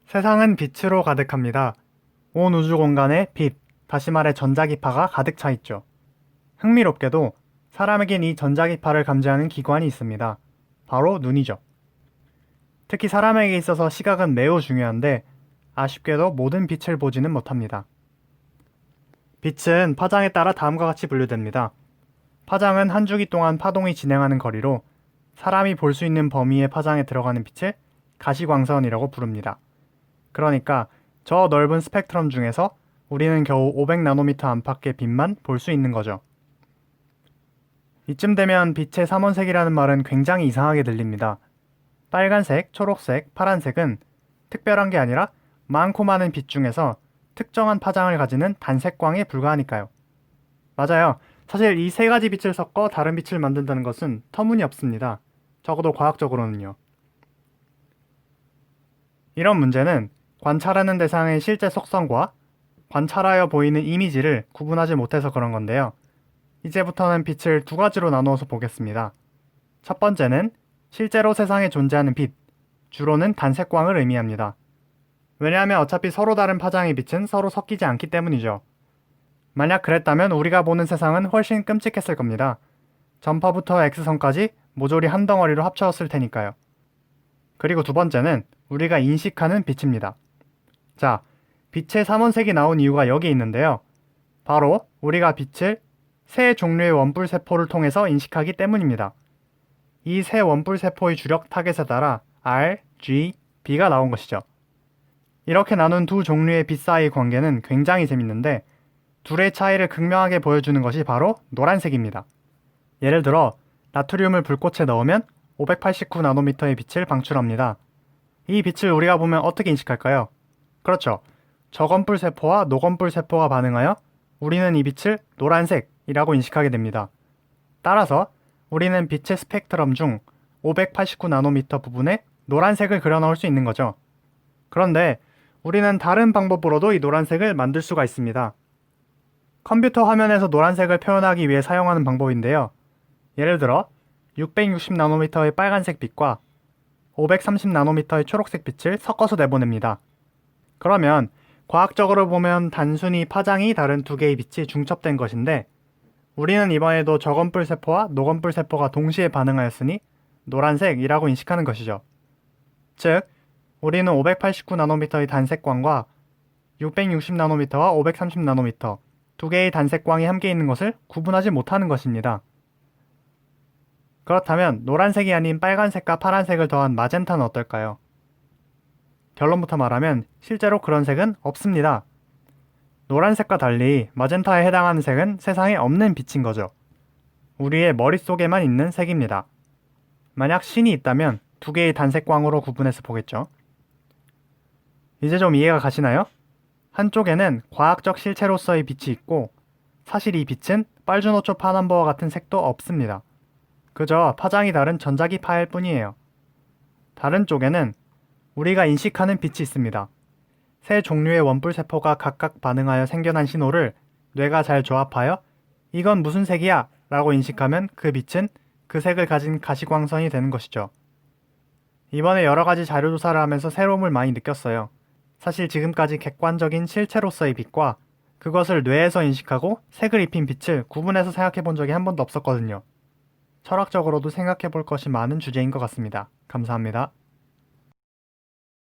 세상은 빛으로 가득합니다. 온 우주 공간에 빛, 다시 말해 전자기파가 가득 차 있죠. 흥미롭게도 사람에겐 이 전자기파를 감지하는 기관이 있습니다. 바로 눈이죠. 특히 사람에게 있어서 시각은 매우 중요한데 아쉽게도 모든 빛을 보지는 못합니다. 빛은 파장에 따라 다음과 같이 분류됩니다. 파장은 한 주기 동안 파동이 진행하는 거리로 사람이 볼 수 있는 범위의 파장에 들어가는 빛을 가시광선이라고 부릅니다. 그러니까 저 넓은 스펙트럼 중에서 우리는 겨우 500나노미터 안팎의 빛만 볼 수 있는 거죠. 이쯤 되면 빛의 삼원색이라는 말은 굉장히 이상하게 들립니다. 빨간색, 초록색, 파란색은 특별한 게 아니라 많고 많은 빛 중에서 특정한 파장을 가지는 단색광에 불과하니까요. 맞아요. 사실 이 세 가지 빛을 섞어 다른 빛을 만든다는 것은 터무니없습니다. 적어도 과학적으로는요. 이런 문제는 관찰하는 대상의 실제 속성과 관찰하여 보이는 이미지를 구분하지 못해서 그런 건데요. 이제부터는 빛을 두 가지로 나누어서 보겠습니다. 첫 번째는 실제로 세상에 존재하는 빛, 주로는 단색광을 의미합니다. 왜냐하면 어차피 서로 다른 파장의 빛은 서로 섞이지 않기 때문이죠. 만약 그랬다면 우리가 보는 세상은 훨씬 끔찍했을 겁니다. 전파부터 X선까지 모조리 한 덩어리로 합쳐졌을 테니까요. 그리고 두 번째는 우리가 인식하는 빛입니다. 자, 빛의 삼원색이 나온 이유가 여기 있는데요. 바로 우리가 빛을 세 종류의 원뿔 세포를 통해서 인식하기 때문입니다. 이 세 원뿔 세포의 주력 타겟에 따라 R, G, B가 나온 것이죠. 이렇게 나눈 두 종류의 빛 사이의 관계는 굉장히 재밌는데 둘의 차이를 극명하게 보여주는 것이 바로 노란색입니다. 예를 들어 나트륨을 불꽃에 넣으면 589나노미터의 빛을 방출합니다. 이 빛을 우리가 보면 어떻게 인식할까요? 그렇죠. 적원뿔 세포와 녹원뿔 세포가 반응하여 우리는 이 빛을 노란색이라고 인식하게 됩니다. 따라서 우리는 빛의 스펙트럼 중 589나노미터 부분에 노란색을 그려넣을 수 있는 거죠. 그런데 우리는 다른 방법으로도 이 노란색을 만들 수가 있습니다. 컴퓨터 화면에서 노란색을 표현하기 위해 사용하는 방법인데요. 예를 들어 660나노미터의 빨간색 빛과 530나노미터의 초록색 빛을 섞어서 내보냅니다. 그러면 과학적으로 보면 단순히 파장이 다른 두 개의 빛이 중첩된 것인데 우리는 이번에도 적원뿔 세포와 녹원뿔 세포가 동시에 반응하였으니 노란색이라고 인식하는 것이죠. 즉, 우리는 589나노미터의 단색광과 660나노미터와 530나노미터 두 개의 단색광이 함께 있는 것을 구분하지 못하는 것입니다. 그렇다면 노란색이 아닌 빨간색과 파란색을 더한 마젠타는 어떨까요? 결론부터 말하면 실제로 그런 색은 없습니다. 노란색과 달리 마젠타에 해당하는 색은 세상에 없는 빛인 거죠. 우리의 머릿속에만 있는 색입니다. 만약 신이 있다면 두 개의 단색광으로 구분해서 보겠죠. 이제 좀 이해가 가시나요? 한쪽에는 과학적 실체로서의 빛이 있고 사실 이 빛은 빨주노초 파남보와 같은 색도 없습니다. 그저 파장이 다른 전자기파일 뿐이에요. 다른 쪽에는 우리가 인식하는 빛이 있습니다. 세 종류의 원뿔 세포가 각각 반응하여 생겨난 신호를 뇌가 잘 조합하여 이건 무슨 색이야? 라고 인식하면 그 빛은 그 색을 가진 가시광선이 되는 것이죠. 이번에 여러 가지 자료 조사를 하면서 새로움을 많이 느꼈어요. 사실 지금까지 객관적인 실체로서의 빛과 그것을 뇌에서 인식하고 색을 입힌 빛을 구분해서 생각해 본 적이 한 번도 없었거든요. 철학적으로도 생각해 볼 것이 많은 주제인 것 같습니다. 감사합니다.